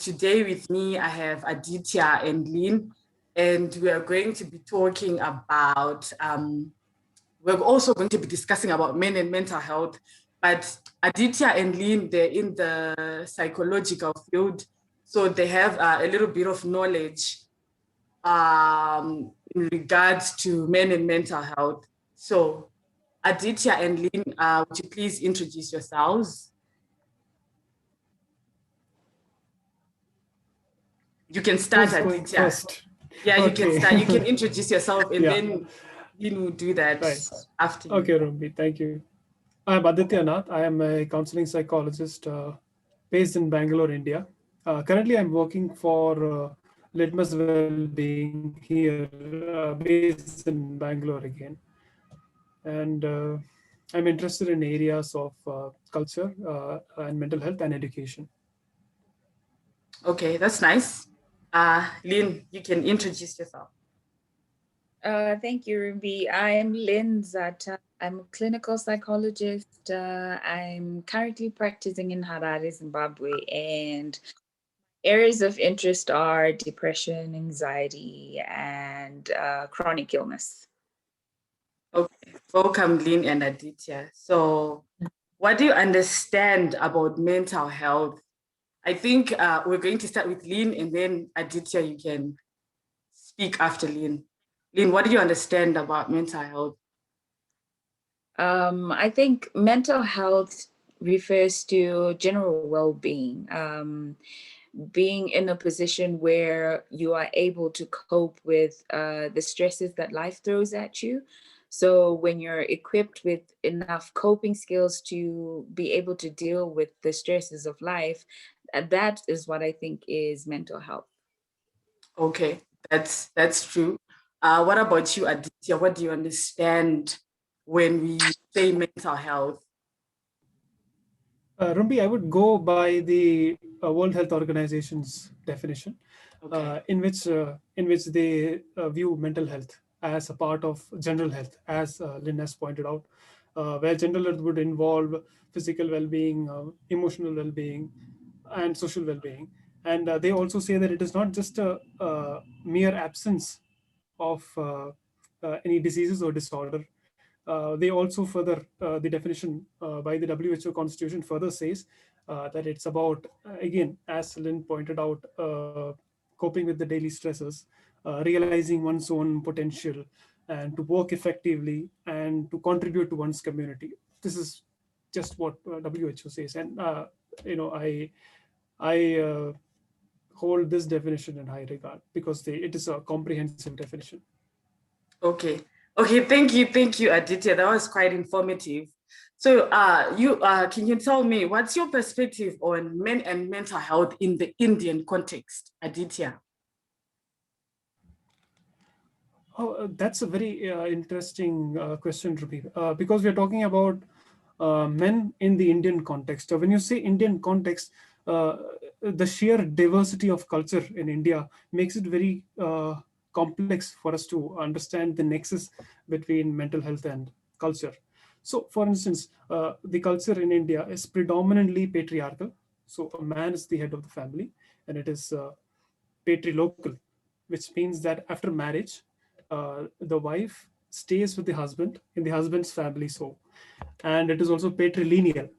today with me, I have Aadithya and Lynn, and we are going to be talking about, we're also going to be discussing about men and mental health, but Aadithya and Lynn, they're in the psychological field, so they have a little bit of knowledge in regards to men and mental health. So Aadithya and Lynn, would you please introduce yourselves? You can start, Who's going Aadithya. first? Yeah, you can Okay. start. You can introduce yourself and Yeah, then Lynn will do that right. after you. Okay, Rumbi, thank you. I'm Aadithya Nath. I am a counseling psychologist based in Bangalore, India. Currently, I'm working for Litmus Wellbeing here, based in Bangalore again. And I'm interested in areas of culture and mental health and education. Okay, that's nice. Lynn, you can introduce yourself. Thank you, Ruby. I'm Lynn Zata. I'm a clinical psychologist. I'm currently practicing in Harare, Zimbabwe, and areas of interest are depression, anxiety, and chronic illness. Okay, welcome, Lynn and Aadithya. So, what do you understand about mental health? I think we're going to start with Lynn, and then Aadithya, you can speak after Lynn. Lynn, what do you understand about mental health? I think mental health refers to general well-being, being in a position where you are able to cope with the stresses that life throws at you. So when you're equipped with enough coping skills to be able to deal with the stresses of life, that is what I think is mental health. Okay, that's true. What about you, Aadithya? What do you understand when we say mental health? Rumbi, I would go by the World Health Organization's definition, Okay. in which they view mental health as a part of general health, as Lynn has pointed out, where general health would involve physical well-being, emotional well-being, and social well-being. And they also say that it is not just a mere absence of any diseases or disorder. They also further, the definition by the WHO Constitution further says that it's about, again, as Lynn pointed out, coping with the daily stresses, realizing one's own potential, and to work effectively and to contribute to one's community. This is just what WHO says, and I hold this definition in high regard because it is a comprehensive definition. Okay. Okay, thank you, Aadithya. That was quite informative. So you can you tell me what's your perspective on men and mental health in the Indian context, Aadithya? Oh, that's a very interesting question, Ruby, because we are talking about men in the Indian context. When you say Indian context, the sheer diversity of culture in India makes it very complex for us to understand the nexus between mental health and culture. So, for instance, the culture in India is predominantly patriarchal. So, a man is the head of the family, and it is patrilocal, which means that after marriage, the wife stays with the husband in the husband's family. So, and it is also patrilineal,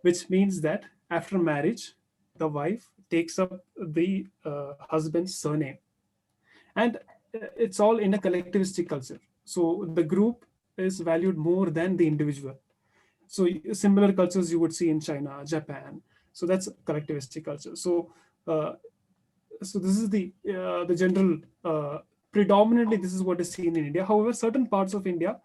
which means that after marriage, the wife takes up the husband's surname, and it's all in a collectivistic culture. So the group is valued more than the individual. So similar cultures you would see in China, Japan. So that's collectivistic culture. Uh, so this is the general, predominantly this is what is seen in India. However, certain parts of India,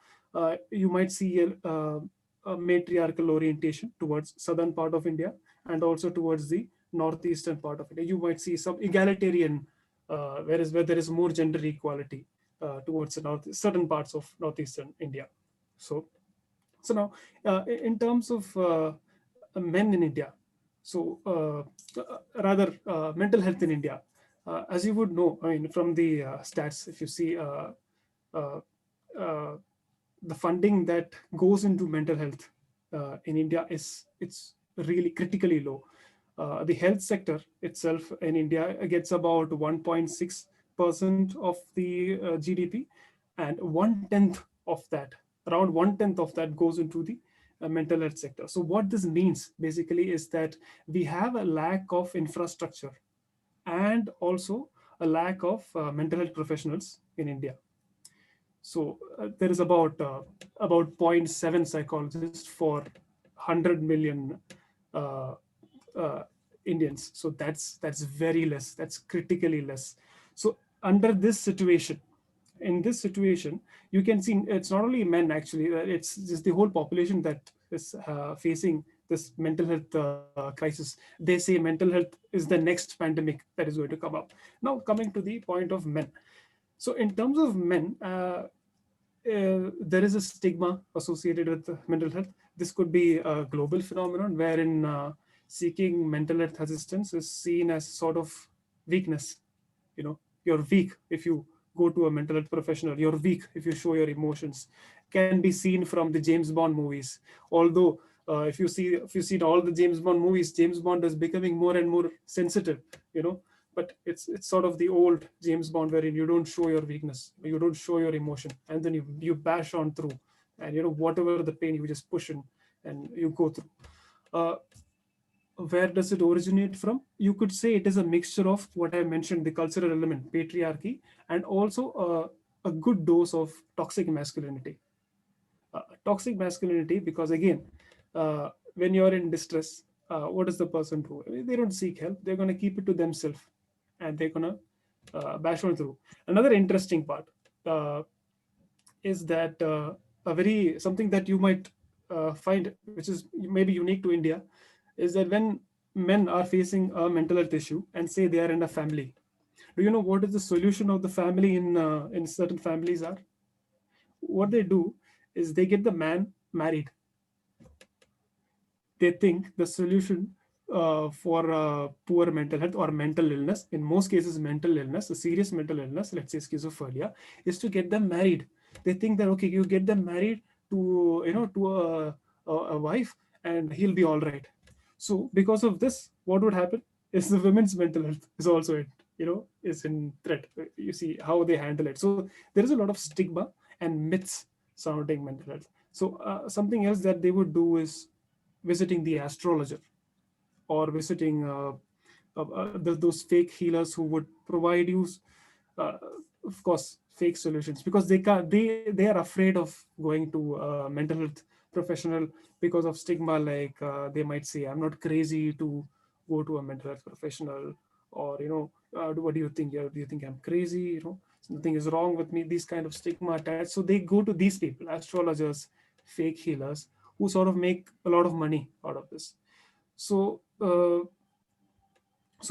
you might see a matriarchal orientation towards southern part of India and also towards the northeastern part of India. You might see some egalitarian, whereas where there is more gender equality towards the certain parts of northeastern India. So so now, in terms of men in India, so rather mental health in India, as you would know, I mean, from the stats, if you see uh, uh, the funding that goes into mental health in India it's really critically low. The health sector itself in India gets about 1.6% of the GDP, and 1/10 of that, around 1/10 of that goes into the mental health sector. So what this means basically is that we have a lack of infrastructure and also a lack of mental health professionals in India. So there is about 0.7 psychologists for 100 million uh, uh, Indians. So that's very less. That's critically less. So under this situation, in this situation, you can see it's not only men actually. It's just the whole population that is facing this mental health crisis. They say mental health is the next pandemic that is going to come up. Now coming to the point of men. So in terms of men, there is a stigma associated with mental health. This could be a global phenomenon wherein seeking mental health assistance is seen as sort of weakness. You know, you're weak if you go to a mental health professional. You're weak if you show your emotions. Can be seen from the James Bond movies. Although if you see all the James Bond movies, James Bond is becoming more and more sensitive. You know, but it's sort of the old James Bond wherein you don't show your weakness, you don't show your emotion, and then you bash on through, and whatever the pain you just push in and you go through. Where does it originate from? You could say it is a mixture of what I mentioned, the cultural element, patriarchy, and also a good dose of toxic masculinity. Toxic masculinity, because again, when you're in distress, what does the person do? They don't seek help. They're going to keep it to themselves, and they're going to bash on through. Another interesting part is that something that you might find, which is maybe unique to India, is that when men are facing a mental health issue and say they are in a family, do you know what is the solution of the family in certain families are? What they do is they get the man married. They think the solution for poor mental health or mental illness, in most cases mental illness, a serious mental illness, let's say schizophrenia, is to get them married. They think that, okay, you get them married to a wife and he'll be all right. So because of this, what would happen is the women's mental health is also is in threat. You see how they handle it. So there is a lot of stigma and myths surrounding mental health. So something else that they would do is visiting the astrologer, or visiting those fake healers who would provide you, uh, of course, fake solutions, because they are afraid of going to a mental health professional because of stigma. Like they might say, I'm not crazy to go to a mental health professional, or what do you think? Do you think I'm crazy? Something is wrong with me. These kind of stigma attached. So they go to these people, astrologers, fake healers, who sort of make a lot of money out of this. So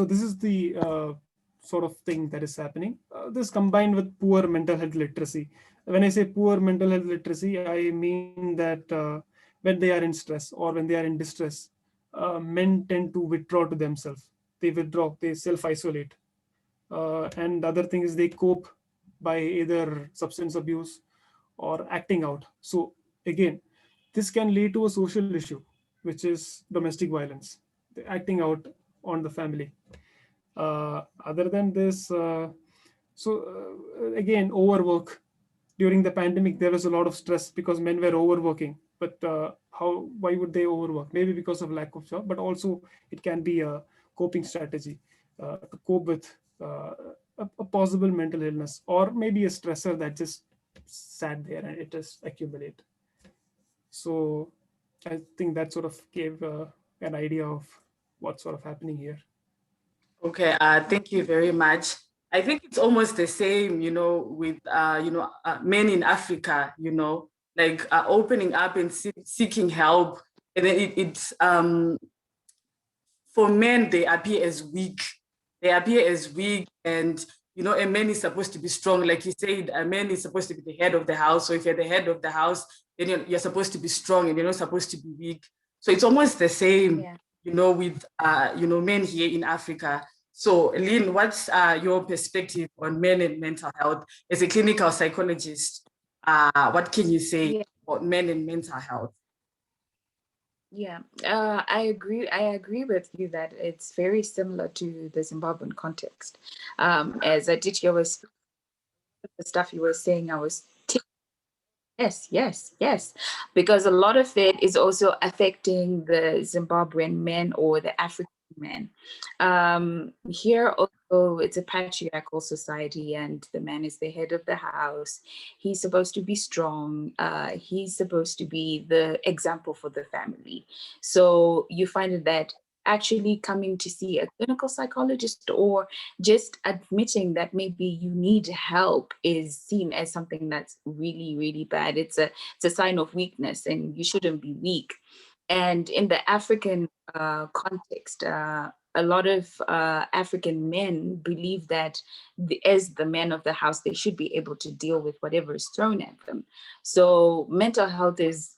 this is the sort of thing that is happening. This combined with poor mental health literacy. When I say poor mental health literacy, I mean that when they are in stress or when they are in distress, men tend to withdraw to themselves. They withdraw, they self-isolate. And the other thing is they cope by either substance abuse or acting out. So again, this can lead to a social issue, which is domestic violence, acting out on the family. Other than this, again, overwork. During the pandemic, there was a lot of stress because men were overworking. But why would they overwork? Maybe because of lack of job, but also it can be a coping strategy to cope with a possible mental illness, or maybe a stressor that just sat there and it just accumulated. So I think that sort of gave an idea of what's sort of happening here. Okay, thank you very much. I think it's almost the same, with men in Africa, like opening up and seeking help, and then it's for men, they appear as weak. They appear as weak, and a man is supposed to be strong. Like you said, a man is supposed to be the head of the house. So if you're the head of the house, then you're supposed to be strong, and you're not supposed to be weak. So it's almost the same, with men here in Africa. So Lynn, what's your perspective on men and mental health as a clinical psychologist? What can you say about men and mental health? Yeah, I agree. I agree with you that it's very similar to the Zimbabwean context. As Aditya was the stuff you were saying, I was yes, yes, yes. Because a lot of it is also affecting the Zimbabwean men or the African men. Here also, it's a patriarchal society, and the man is the head of the house. He's supposed to be strong. He's supposed to be the example for the family. So you find that actually coming to see a clinical psychologist or just admitting that maybe you need help is seen as something that's really, really bad. It's a sign of weakness, and you shouldn't be weak. And in the African context, a lot of African men believe that as the men of the house, they should be able to deal with whatever is thrown at them. So mental health is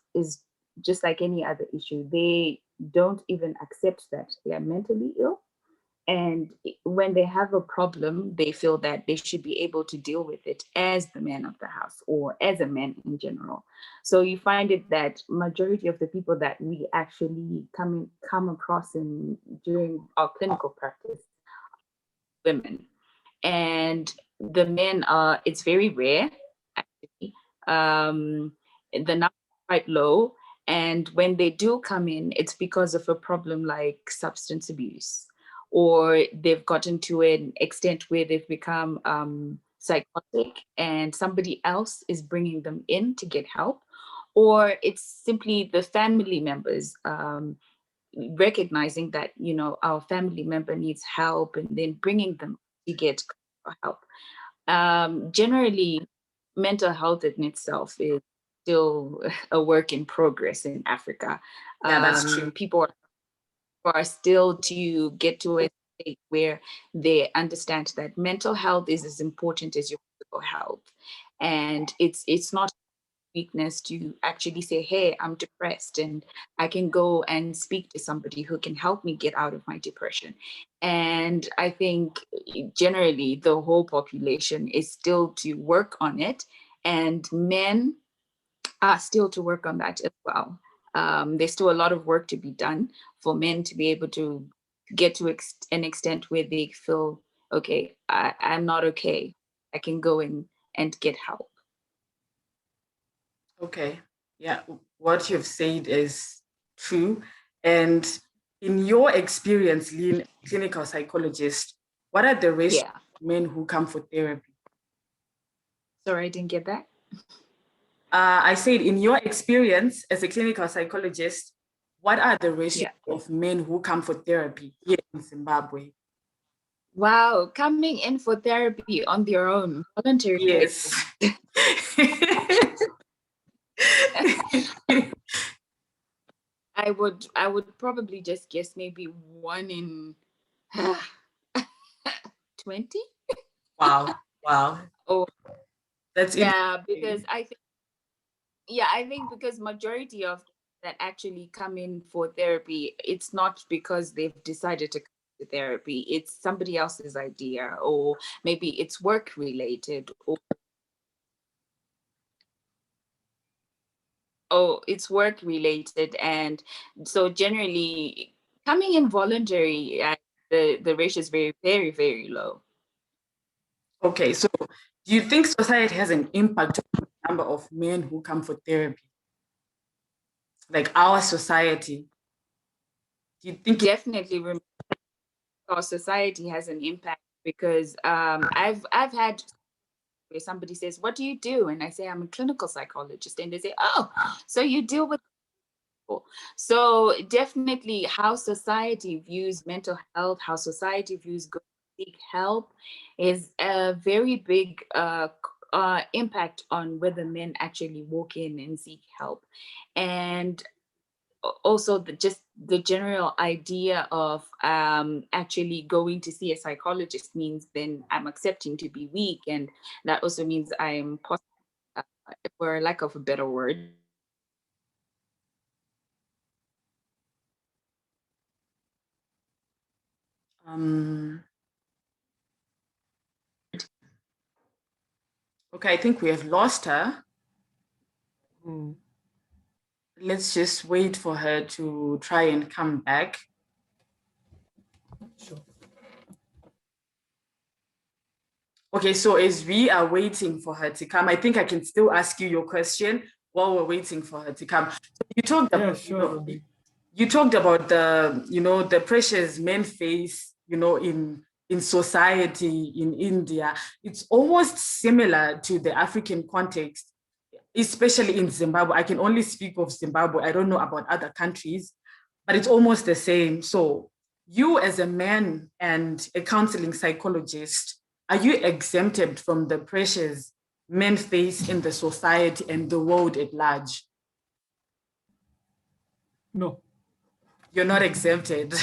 just like any other issue. They don't even accept that they are mentally ill, and when they have a problem, they feel that they should be able to deal with it as the man of the house or as a man in general. So you find it that majority of the people that we actually come across in during our clinical practice, women, and the men are, it's very rare actually. The number is quite low, and when they do come in, it's because of a problem like substance abuse, or they've gotten to an extent where they've become psychotic and somebody else is bringing them in to get help, or it's simply the family members recognizing that, you know, our family member needs help and then bringing them to get help. Generally, mental health in itself is still a work in progress in Africa. Yeah, that's true. People are still to get to a state where they understand that mental health is as important as your physical health, and it's not weakness to actually say, hey, I'm depressed, and I can go and speak to somebody who can help me get out of my depression. And I think generally the whole population is still to work on it, and men are still to work on that as well. There's still a lot of work to be done for men to be able to get to an extent where they feel, okay, I'm not okay. I can go in and get help. Okay. Yeah, what you've said is true. And in your experience, Lynn, clinical psychologist, what are the ratios Yeah. of men who come for therapy? Sorry, I didn't get that. I said, in your experience as a clinical psychologist, what are the ratios Yeah. of men who come for therapy here in Zimbabwe? Wow, coming in for therapy on their own, voluntary. Yes. I would probably just guess maybe 1 in 20. Wow. Wow. Oh, That's yeah, because interesting. I think because majority of that actually come in for therapy, it's not because they've decided to come to therapy. It's somebody else's idea, or maybe it's work related, or it's work related. And so generally coming in voluntary, the ratio is very, very, very low. Okay, so do you think society has an impact on the number of men who come for therapy? Like our society, do you think it? Definitely our society has an impact, because I've had where somebody says, what do you do? And I say, I'm a clinical psychologist, and they say, oh, so you deal with people. So definitely how society views mental health, how society views going to seek help, is a very big impact on whether men actually walk in and seek help. And also just the general idea of actually going to see a psychologist means then I'm accepting to be weak, and that also means I'm uh, for lack of a better word, Um, okay, I think we have lost her. Hmm. let's just wait for her to try and come back. Sure. Okay, so as we are waiting for her to come, I think I can still ask you your question while we're waiting for her to come. So you talked about, sure. You talked about the pressures men face, in society in India. It's almost similar to the African context, especially in Zimbabwe. I can only speak of Zimbabwe. I don't know about other countries, but it's almost the same. So you as a man and a counseling psychologist, are you exempted from the pressures men face in the society and the world at large? No. You're not exempted.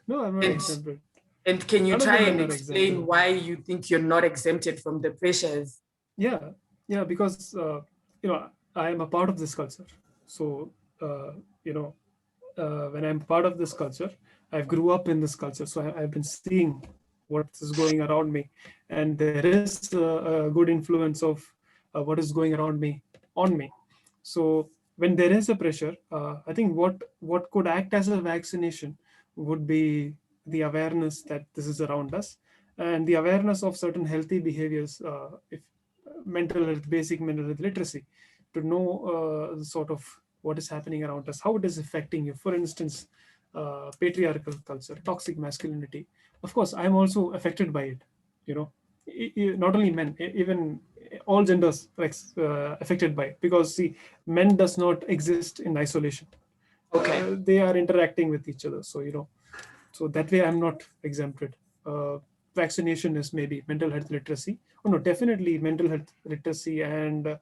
No, I'm not exempted. And can you None of try them and are explain exempted. why you think you're not exempted from the pressures? Yeah, because I am a part of this culture. So when I'm part of this culture, I grew up in this culture. So I've been seeing what is going around me, and there is a good influence of what is going around me on me. So when there is a pressure, I think what could act as a vaccination would be the awareness that this is around us, and the awareness of certain healthy behaviors. If mental health, basic mental health literacy, to know sort of what is happening around us, how it is affecting you. For instance, patriarchal culture, toxic masculinity. Of course, I'm also affected by it. Not only men, even all genders affected by it, because see, men does not exist in isolation. Okay. They are interacting with each other. So that way I'm not exempted. Vaccination is maybe mental health literacy. Oh no, definitely mental health literacy and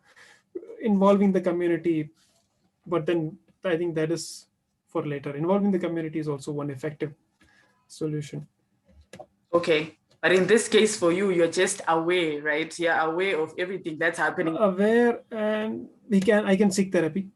involving the community. But then I think that is for later. Involving the community is also one effective solution. Okay. But in this case for you, you're just aware, right? You're aware of everything that's happening. Aware, and I can seek therapy.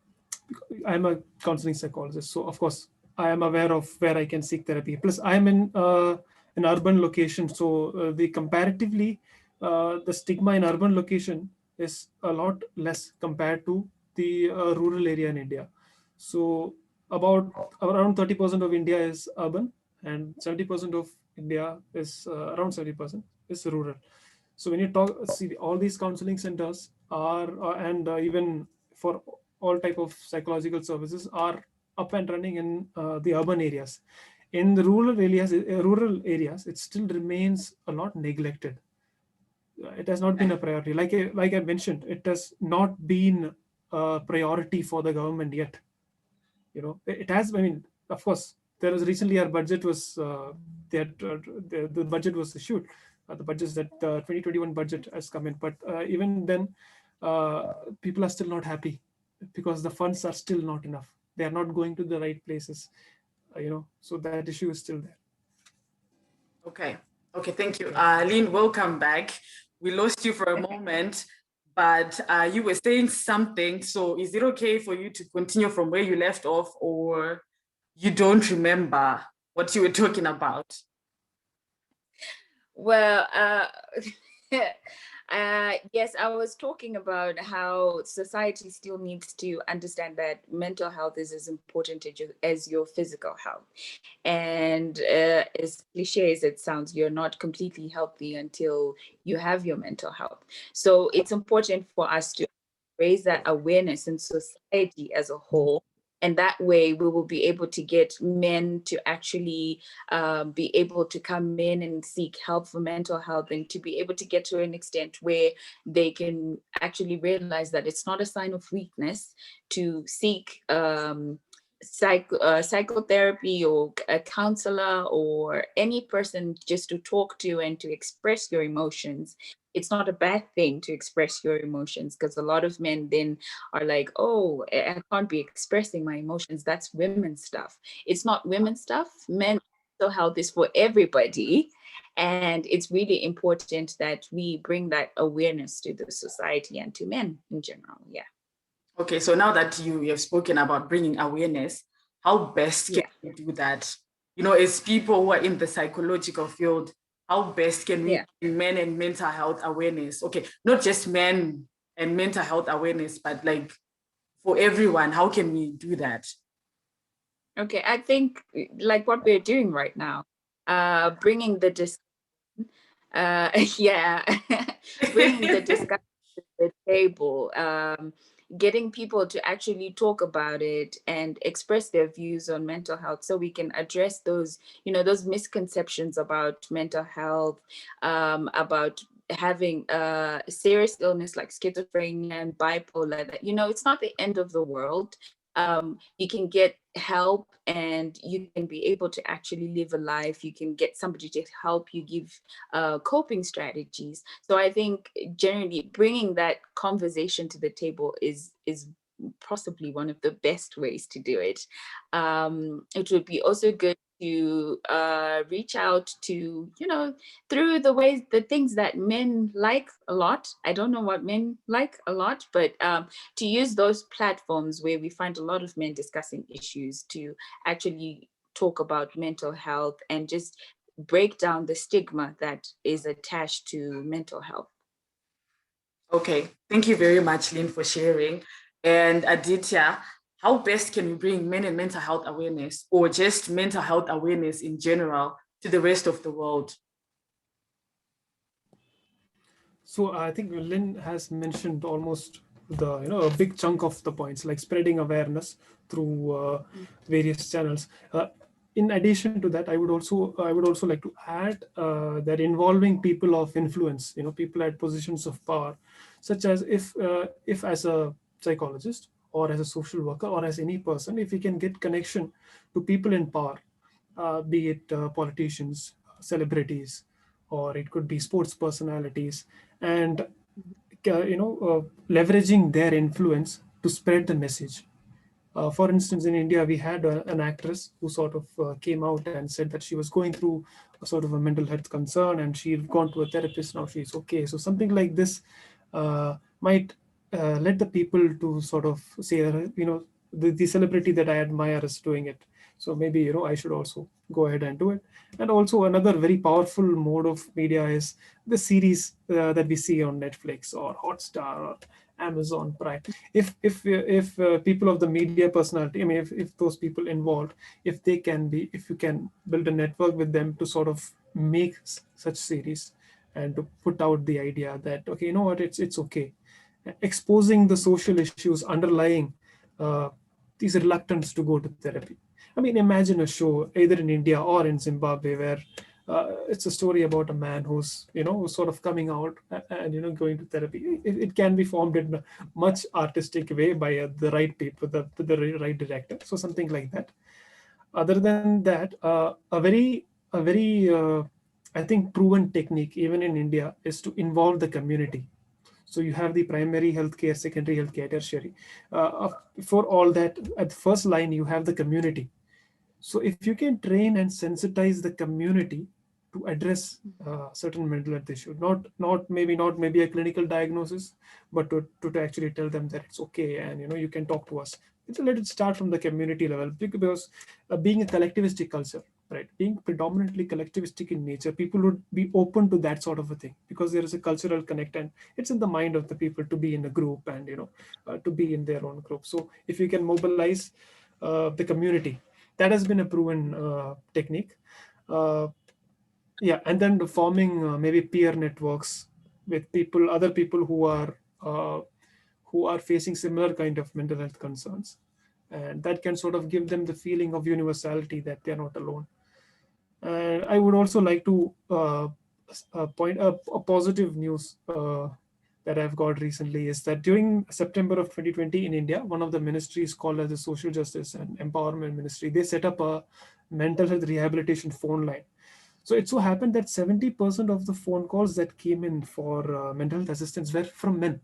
I'm a counseling psychologist, so of course I am aware of where I can seek therapy. Plus, I'm in an urban location, so the comparatively the stigma in urban location is a lot less compared to the rural area in India. So about around 30% of India is urban, and 70% of India is around 70% is rural. So when you see all these counseling centers are and even for all type of psychological services are up and running in the urban areas. In the rural areas, it still remains a lot neglected. It has not been a priority. Like I mentioned, it has not been a priority for the government yet. It has. I mean, of course, there was recently our budget was the budget was issued. The budgets that 2021 budget has come in, but even then, people are still not happy because the funds are still not enough. They are not going to the right places. So that issue is still there. Okay. Thank you. Lynn, welcome back. We lost you for a moment, but you were saying something. So is it okay for you to continue from where you left off, or you don't remember what you were talking about? Well, yes, I was talking about how society still needs to understand that mental health is as important as your physical health. And as cliche as it sounds, you're not completely healthy until you have your mental health. So it's important for us to raise that awareness in society as a whole. And that way, we will be able to get men to actually be able to come in and seek help for mental health, and to be able to get to an extent where they can actually realize that it's not a sign of weakness to seek psychotherapy or a counselor or any person just to talk to and to express your emotions. It's not a bad thing to express your emotions, because a lot of men then are like, oh, I can't be expressing my emotions. That's women's stuff. It's not women's stuff. Mental health is for everybody. And it's really important that we bring that awareness to the society and to men in general. Yeah. Okay, so now that you have spoken about bringing awareness, how best can we do that? As people who are in the psychological field, how best can we bring men and mental health awareness? Okay, not just men and mental health awareness, but like for everyone? How can we do that? Okay, I think like what we're doing right now, bringing the yeah, bringing the discussion to the table, getting people to actually talk about it and express their views on mental health, so we can address those, those misconceptions about mental health, about having a serious illness like schizophrenia and bipolar. That it's not the end of the world. You can get help and you can be able to actually live a life. You can get somebody to help you give coping strategies. So I think generally bringing that conversation to the table is possibly one of the best ways to do it. It would be also good to reach out to, through the things that men like a lot. I don't know what men like a lot, but to use those platforms where we find a lot of men discussing issues to actually talk about mental health and just break down the stigma that is attached to mental health. Okay, thank you very much, Lynn, for sharing. And Aadithya, how best can we bring men and mental health awareness, or just mental health awareness in general, to the rest of the world? So I think Lynn has mentioned almost the a big chunk of the points, like spreading awareness through various channels. In addition to that, I would also like to add that involving people of influence, people at positions of power, such as if as a psychologist or as a social worker or as any person, if we can get connection to people in power, be it politicians, celebrities, or it could be sports personalities, and leveraging their influence to spread the message. For instance, in India, we had an actress who sort of came out and said that she was going through a sort of a mental health concern, and she'd gone to a therapist. Now she's okay. So something like this might let the people to sort of say, the celebrity that I admire is doing it. So maybe I should also go ahead and do it. And also another very powerful mode of media is the series that we see on Netflix or Hotstar or Amazon Prime. If people of the media personality, I mean, if those people involved, if you can build a network with them to sort of make such series and to put out the idea that, okay, you know what, it's okay, exposing the social issues underlying these reluctance to go to therapy. I mean, imagine a show either in India or in Zimbabwe where it's a story about a man who's sort of coming out and going to therapy. It can be formed in a much artistic way by the right people, the right director. So something like that. Other than that, a very I think proven technique even in India is to involve the community. So you have the primary healthcare, secondary healthcare, tertiary. For all that, at the first line, you have the community. So if you can train and sensitize the community to address certain mental health issue, not maybe a clinical diagnosis, but to actually tell them that it's okay and you can talk to us. Let it start from the community level, because being a collectivistic culture, right? Being predominantly collectivistic in nature, people would be open to that sort of a thing because there is a cultural connect and it's in the mind of the people to be in a group and to be in their own group. So if you can mobilize the community, that has been a proven technique. Uh, yeah, and then the forming maybe peer networks with other people who are facing similar kind of mental health concerns, and that can sort of give them the feeling of universality that they are not alone. And I would also like to point a positive news that I've got recently is that during September of 2020 in India, one of the ministries called as the Social Justice and Empowerment Ministry, they set up a mental health rehabilitation phone line. So it so happened that 70% of the phone calls that came in for mental health assistance were from men.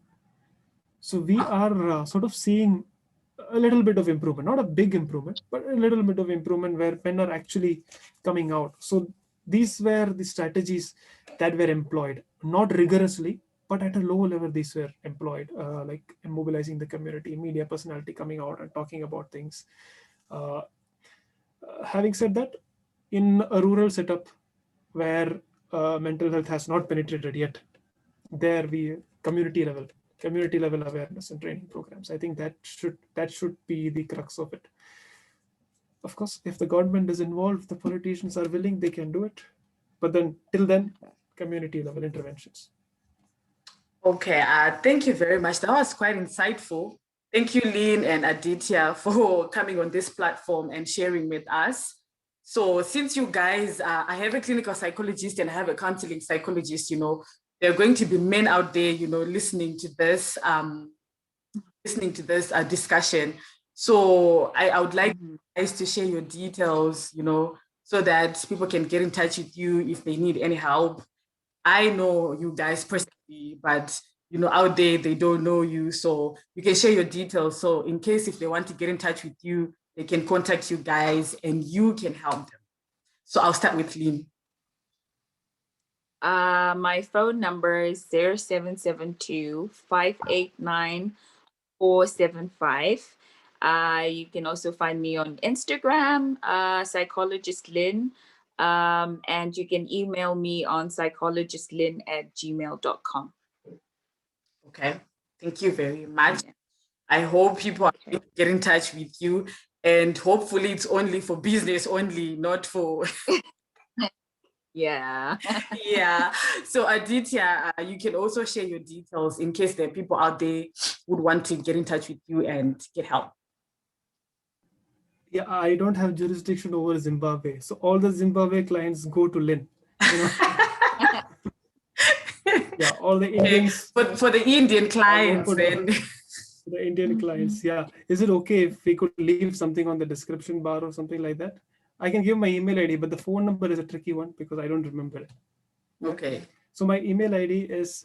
So we are sort of seeing a little bit of improvement, not a big improvement, but a little bit of improvement where men are actually coming out. So these were the strategies that were employed, not rigorously, but at a low level, these were employed, like mobilizing the community, media personality coming out and talking about things. Uh, Having said that, in a rural setup where mental health has not penetrated yet, there we community level community level awareness and training programs. I think that should be the crux of it. Of course, if the government is involved, the politicians are willing, they can do it. But then, till then, community level interventions. Okay, thank you very much. That was quite insightful. Thank you, Lynn and Aadithya, for coming on this platform and sharing with us. So since you guys, I have a clinical psychologist and I have a counseling psychologist, there are going to be men out there, listening to this discussion. So I would like you guys to share your details, so that people can get in touch with you if they need any help. I know you guys personally, but out there they don't know you, so you can share your details. So in case if they want to get in touch with you, they can contact you guys and you can help them. So I'll start with Lynn. My phone number is 0772-589-475. You can also find me on Instagram, Psychologist Lynn, and you can email me on psychologistlynn@gmail.com. Okay, thank you very much. I hope people are going to get in touch with you, and hopefully it's only for business only, not for... Yeah. Yeah. So Aadithya, you can also share your details in case there are people out there would want to get in touch with you and get help. Yeah, I don't have jurisdiction over Zimbabwe, so all the Zimbabwe clients go to Lynn. Yeah, all the Indians. But for the Indian clients, then. The Indian clients, yeah. Is it okay if we could leave something on the description bar or something like that? I can give my email ID, but the phone number is a tricky one because I don't remember it. Okay. So my email ID is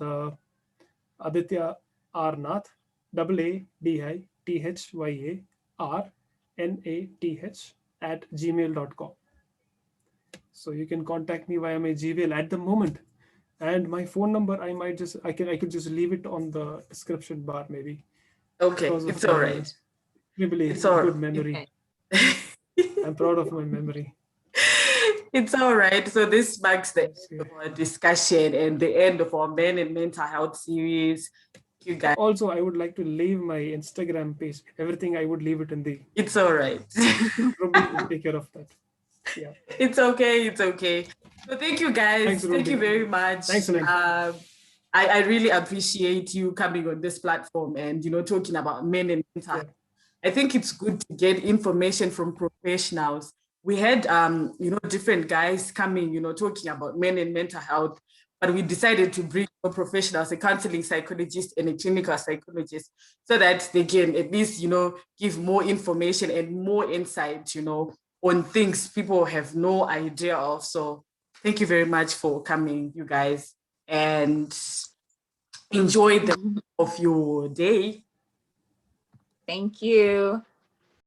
Aadithya R Nath, AADITHYARNATH @gmail.com. So you can contact me via my Gmail at the moment. And my phone number, I could just leave it on the description bar maybe. Okay, it's all right. It's all good memory. Okay. I'm proud of my memory. It's all right. So this marks the end of our discussion and the end of our Men and Mental Health series. You guys. Also, I would like to leave my Instagram page. Everything I would leave it in the. It's all right. Take care of that. Yeah. It's okay. It's okay. So thank you guys. Thanks, thank you very much. Thanks, Lynn. I really appreciate you coming on this platform and talking about men and mental health. I think it's good to get information from professionals. We had different guys coming, talking about men and mental health, but we decided to bring professionals, a counseling psychologist and a clinical psychologist, so that they can at least, give more information and more insight, on things people have no idea of. So thank you very much for coming, you guys, and enjoy the rest of your day. Thank you.